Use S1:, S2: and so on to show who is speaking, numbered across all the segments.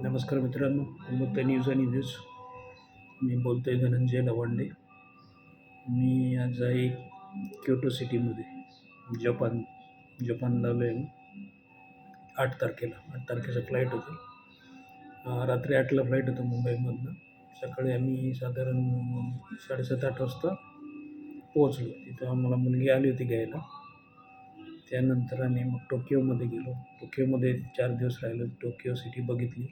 S1: नमस्कार मित्रांनो, मुंबई न्यूज आणि न्यूज. मी बोलतोय धनंजय लवांडे. मी आज आहे क्योटो सिटीमध्ये, जपान. जपानला आलो आहे मी 8 तारखेला. 8 तारखेचं फ्लाईट होतं. रात्री 8ला फ्लाईट होतं मुंबईमधनं. सकाळी आम्ही साधारण 7:30-8 वाजता पोहोचलो. तिथं आम्हाला मुलगी आली होती घ्यायला. त्यानंतर आम्ही मग टोकियोमध्ये गेलो. टोकियोमध्ये 4 दिवस राहिलो. टोकियो सिटी बघितली.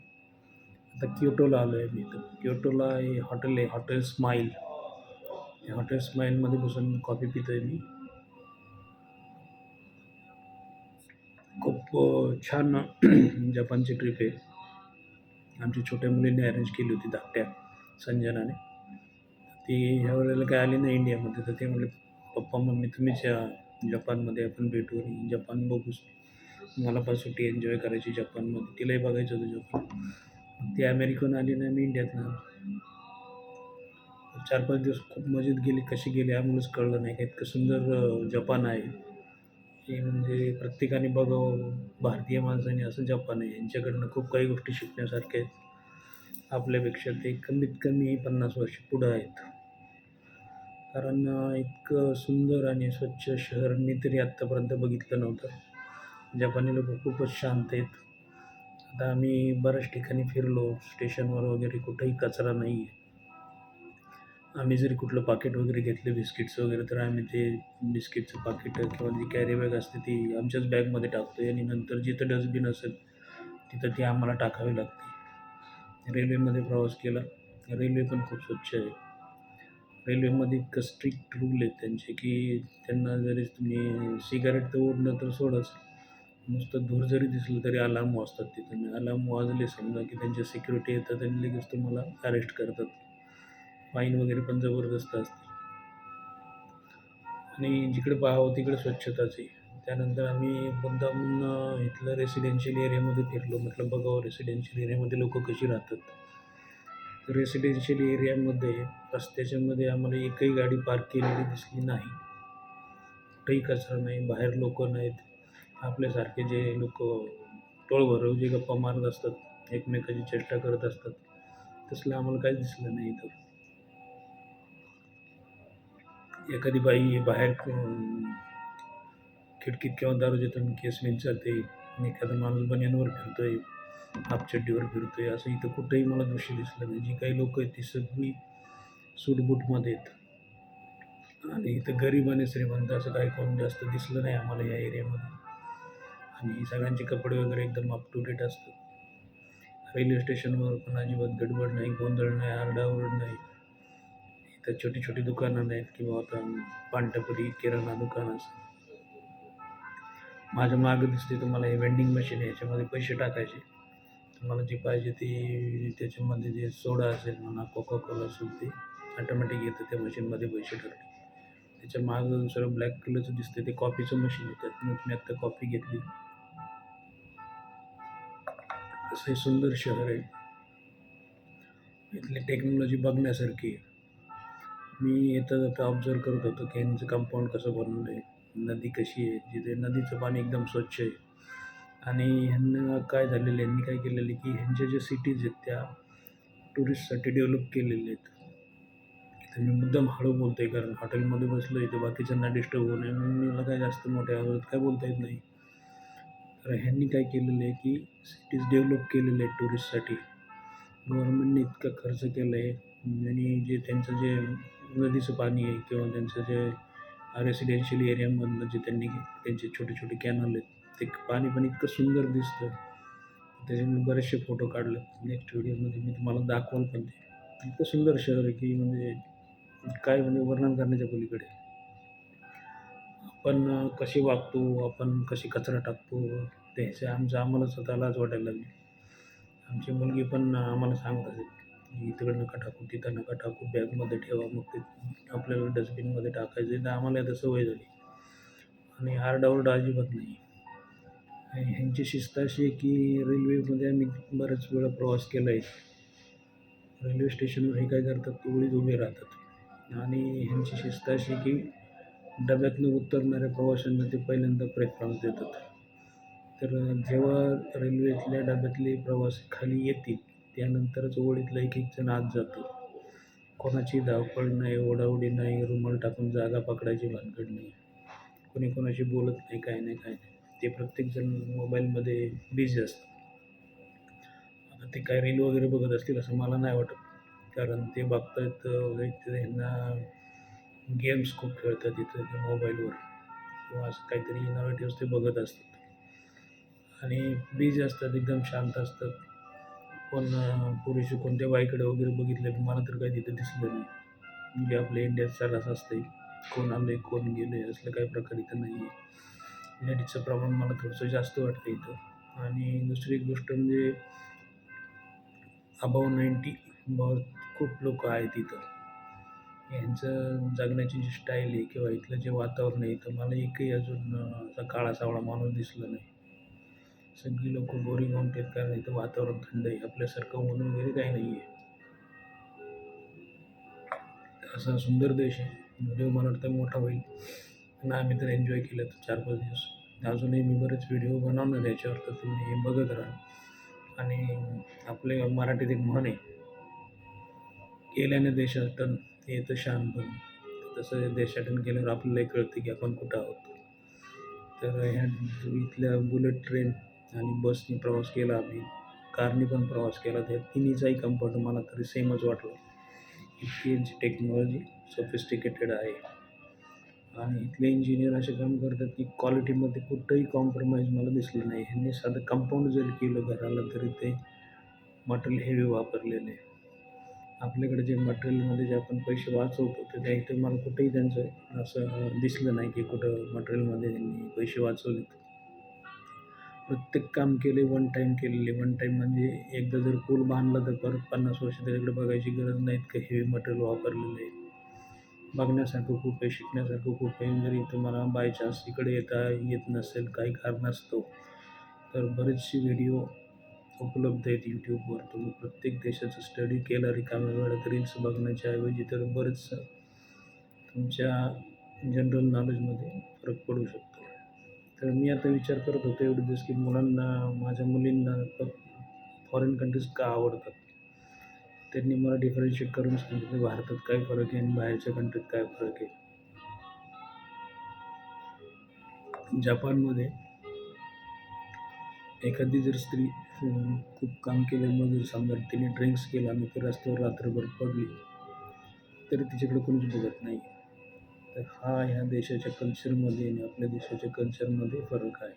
S1: आता क्योटोला आलो आहे मी. तर क्योटोला हे हॉटेल आहे, हॉटेल स्माईल. त्या हॉटेल स्माईलमध्ये बसून कॉफी पितो आहे मी. खूप छान जपानची ट्रिप आहे. आमच्या छोट्या मुलीने अरेंज केली होती धाकट्या संजनाने. ती ह्या वेळेला काय आली नाही इंडियामध्ये. तर ते म्हटले, पप्पा मम्मी तुम्हीच या जपानमध्ये, आपण भेटू आणि जपान बघू. मला पण सुट्टी एन्जॉय करायची जपानमध्ये. तिलाही बघायचं होतं जपान. ती अमेरिकन आली नाही, मी इंडियातनं. 4-5 दिवस खूप मजेत गेली. कशी गेली आम्हालाच कळलं नाही. इतकं सुंदर जपान आहे. हे म्हणजे प्रत्येकाने बघावं. भारतीय माणसाने असं जपान आहे. यांच्याकडनं खूप काही गोष्टी शिकण्यासारख्या आहेत. आपल्यापेक्षा ते कमीत कमी 50 वर्ष पुढं आहेत. कारण इतकं सुंदर आणि स्वच्छ शहर मी तरी आत्तापर्यंत बघितलं नव्हतं. जपानी लोक खूपच शांत आहेत. आता आम्ही बऱ्याच ठिकाणी फिरलो. स्टेशनवर वगैरे कुठेही कचरा नाही आहे. आम्ही जरी कुठलं पाकीट वगैरे घेतलं बिस्किट्स वगैरे, तर आम्ही ते बिस्किटचं पाकीट किंवा जी कॅरी बॅग असते ती आमच्याच बॅगमध्ये टाकतो आणि नंतर जिथं डस्टबिन असेल तिथं ती आम्हाला टाकावी लागते. रेल्वेमध्ये प्रवास केला. रेल्वे पण खूप स्वच्छ आहे. रेल्वेमध्ये इतकं स्ट्रिक्ट रूल आहेत त्यांचे की त्यांना जरी तुम्ही सिगारेट तर ओढलं तर सोडच, नुसतं धूर जरी दिसलं तरी अलार्म वाजतात तिथं. अलार्म वाजले समजा की त्यांच्या सिक्युरिटी येतात आणि लगेच तुम्हाला अरेस्ट करतात. फाईन वगैरे पण जबरदस्त असते. आणि जिकडे पाहावं तिकडे स्वच्छताच आहे. त्यानंतर आम्ही मुद्दामून इथलं रेसिडेन्शियल एरियामध्ये फिरलो. म्हटलं बघावं रेसिडेन्शियल एरियामध्ये लोकं कशी राहतात. रेसिडेन्शियल एरियामध्ये रस्त्याच्यामध्ये आम्हाला एकही गाडी पार्क केलेली दिसली नाही. कुठेही कचरा नाही, बाहेर लोकं नाहीत. आपल्यासारखे जे लोकं टोळभरव जे गप्पा मारत असतात, एकमेकाची चेष्टा करत असतात, तसलं आम्हाला काहीच दिसलं नाही इथं. एखादी बाई बाहेर खिडकीत किंवा दारोज्यातून केस विंचरते आणि एखादा माणूस बनियानवर फिरतोय, हाफचड्डीवर फिरतोय, असं इथं कुठेही मला दृश्य दिसलं नाही. जी काही लोकं आहेत ती सगळी सूटबूटमध्ये आहेत. आणि इथं गरीब आणि श्रीमंत असं काही कोण जास्त दिसलं नाही आम्हाला या एरियामध्ये. आणि सगळ्यांचे कपडे वगैरे एकदम अप टू डेट असतात. रेल्वे स्टेशनवर पण अजिबात गडबड नाही, गोंधळ नाही, आरडाओरड नाही. इथं छोटी छोटी दुकानं नाहीत किंवा आता पानटपरी, किराणा दुकान असं. माझ्या मागं दिसते तुम्हाला हे वेंडिंग मशीन आहे. याच्यामध्ये पैसे टाकायचे. तुम्हाला जी पाहिजे ती त्याच्यामध्ये जे सोडा असेल म्हणा, कोका कोला असेल ते ऑटोमॅटिक येतं त्या मशीनमध्ये पैसे टाकले. त्याच्या मागं दुसरं ब्लॅक कलरचं दिसतं ते कॉफीचं मशीन आहे. त्यातनं मी आत्ता कॉफी घेतली. असं हे सुंदर शहर आहे. इथली टेक्नॉलॉजी बघण्यासारखी आहे. मी येता जाता ऑब्झर्व करत होतो की यांचं कंपाऊंड कसं बनवलं आहे, नदी कशी आहे, जिथे नदीचं पाणी एकदम स्वच्छ आहे. आणि ह्यांना काय झालेलं आहे, यांनी काय केलेलं आहे की ह्यांच्या ज्या सिटीज आहेत त्या टुरिस्टसाठी डेव्हलप केलेले आहेत. इथं मी मुद्दाम हळू बोलतो आहे कारण हॉटेलमध्ये बसलो आहे, तर बाकीच्यांना डिस्टर्ब होऊ नये म्हणून मला काय जास्त मोठ्या आवाजात काय बोलता येत नाही. तर ह्यांनी काय केलेलं आहे की सिटीज डेव्हलप केलेले आहेत टुरिस्टसाठी. गव्हर्नमेंटने इतका खर्च केला आहे आणि जे त्यांचं जे नदीचं पाणी आहे किंवा त्यांचं जे रेसिडेन्शियल एरियामधलं जे त्यांनी त्यांचे छोटे छोटे कॅनल आहेत, ते पाणी पण इतकं सुंदर दिसतं. त्याचे मी बरेचसे फोटो काढले. नेक्स्ट व्हिडिओमध्ये मी तुम्हाला दाखवाल पण ते. इतकं सुंदर शहर आहे की म्हणजे काय म्हणजे वर्णन करण्याच्या पलीकडे. आपण कसे वागतो, आपण कशी कचरा टाकतो, त्याचे आम्हाला स्वतःलाच वाटायला लागले. आमची मुलगी पण आम्हाला सांगत असेल, की इकडं नका टाकू, तिथं नका टाकू, बॅगमध्ये ठेवा. मग ते आपल्याला डस्टबिनमध्ये टाकायचं आहे. तर आम्हाला आता सवय झाली आणि आरडाओरडा अजिबात नाही. आणि ह्यांची शिस्त अशी आहे की रेल्वेमध्ये आम्ही बऱ्याच वेळा प्रवास केला आहे. रेल्वे स्टेशनवर हे काय करतात, ओळीत उभे राहतात आणि ह्यांची शिस्त अशी की डब्यातनं उतरणाऱ्या प्रवाशांना ते पहिल्यांदा प्रेफरन्स देतात. तर जेव्हा रेल्वेतल्या डब्यातले प्रवासी खाली येतील त्यानंतरच ओळीतला एक एक जण आत जातो. कोणाची धावपळ नाही, ओढाओढी नाही, रुमाल टाकून जागा पकडायची भानगड नाही. कोणी कोणाशी बोलत नाही, काय नाही, काय नाही. ते प्रत्येकजण मोबाईलमध्ये बिझी असतं. आता ते काय रील वगैरे बघत असतील असं मला नाही वाटत. कारण ते बघतायत ह्यांना गेम्स खूप खेळतात तिथं ते मोबाईलवर किंवा असं काहीतरी इनोव्हेटिव्ह ते बघत असतात आणि बिझी असतात, एकदम शांत असतात. पण पुरेशी कोणत्या बाईकडे वगैरे बघितलं मला तर काही तिथं दिसलं नाही. म्हणजे आपल्या इंडियात चालत असते, कोण आले कोण गेले असलं काही प्रकार इथं नाही आहे. लेडीजचं प्रमाण मला थोडंसं जास्त वाटतं इथं. आणि दुसरी एक गोष्ट म्हणजे अबाव 90 खूप लोक आहेत इथं. यांचं जगण्याची जी स्टाईल आहे किंवा इथलं जे वातावरण आहे तर मला एकही अजून असा काळा सावळा माणूस दिसला नाही. सगळी लोक बोरिंग होऊन आहेत, कारण इथं वातावरण थंड आहे, आपल्यासारखं ऊन वगैरे काही नाही आहे. असा सुंदर देश आहे. व्हिडिओ मला वाटतं मोठा होईल आणि आम्ही तर एन्जॉय केलं तर 4-5 दिवस. अजूनही मी बरेच व्हिडिओ बनवणार आहे याच्यावर, तर तुम्ही बघत राहा. आणि आपले मराठीत एक म्हण आहे, गेल्याने देशाटन येतं शहाणपण. तसं देशाटन गेल्यावर आपल्यालाही कळतं की आपण कुठं आहोत. तर ह्या इथल्या बुलेट ट्रेन आणि बसनी प्रवास केला आम्ही, कारनी पण प्रवास केला. त्या तिन्हीचाही कम्फर्ट मला तरी सेमच वाटलं. इतकी यांची टेक्नॉलॉजी सोफिस्टिकेटेड आहे आणि इथले इंजिनियर असे काम करतात की क्वालिटीमध्ये कुठंही कॉम्प्रोमाइज मला दिसलं नाही. ह्यांनी साधं कंपाऊंड जरी केलं घराला तरी ते मटेरियल हेवी वापरलेलं आहे. आपल्याकडे जे मटेरियलमध्ये जे आपण पैसे वाचवतो तर त्या इथे मला कुठेही त्यांचं असं दिसलं नाही की कुठं मटेरियलमध्ये त्यांनी पैसे वाचवलेत. प्रत्येक काम केले वन टाईम केलेले. वन टाईम म्हणजे एकदा जर पूल बांधला तर परत 50 वर्ष त्याच्याकडे बघायची गरज नाही, इतकं हेवी मटेरियल वापरलेलं आहे. बघण्यासारखं खूप आहे, शिकण्यासारखं खूप आहे. जरी तुम्हाला बाय चान्स इकडे येत नसेल काही कारणास्तव, तर बरेचसे व्हिडिओ उपलब्ध आहेत यूट्यूबवर. तुम्ही प्रत्येक देशाचा स्टडी केला रिकाम्या वेळात रील्स बघण्याच्या ऐवजी, तर बरंचसं तुमच्या जनरल नॉलेजमध्ये फरक पडू शकतो. तर मी आता विचार करत होतो एवढे दिवस की मुलांना, माझ्या मुलींना फॉरेन कंट्रीज का आवडतात. त्यांनी मला डिफरन्शिएट करून सांगितलं भारतात काय फरक आहे आणि बाहेरच्या कंट्रीत काय फरक आहे. जपानमध्ये एखादी जर स्त्री खूप काम केल्यामुळे जर समजा तिने ड्रिंक्स केला आणि ती रस्त्यावर रात्रभर पडली तरी तिच्याकडे कोणीच बघत नाही. तर हा ह्या देशाच्या कल्चरमध्ये आणि आपल्या देशाच्या कल्चरमध्ये फरक आहे.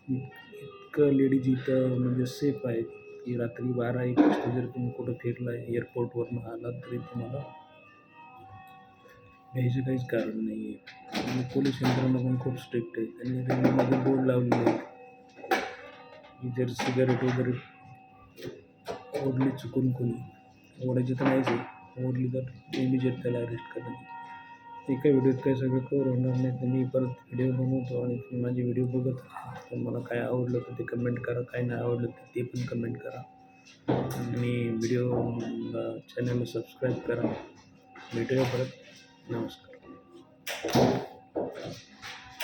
S1: इतकं लेडीज इथं म्हणजे सेफ आहेत की रात्री 12-1 वाजता जर तुम्ही कुठं फिरला एअरपोर्टवरनं आलात तरी तुम्हाला भ्यायचं काहीच कारण नाही आहे. आणि पोलीस यंत्रणा पण खूप स्ट्रिक्ट आहे. त्यांनी रेल्वेमध्ये बोर्ड लावलेले आहेत की जर सिगारेट वगैरे ओढली चुकून कोणी, ओढायची तर नाहीच आहे, ओढली तर इमिजिएट त्याला अरेस्ट करायचं. एका व्हिडिओत काही सगळं कव्हर होणार नाही, तर मी परत व्हिडिओ बनवतो आणि तुम्ही माझे व्हिडिओ बघत राहा. तर मला काय आवडलं तर ते कमेंट करा, काय नाही आवडलं तर ते पण कमेंट करा आणि चॅनलला सबस्क्राईब करा. भेटूया परत. नमस्कार.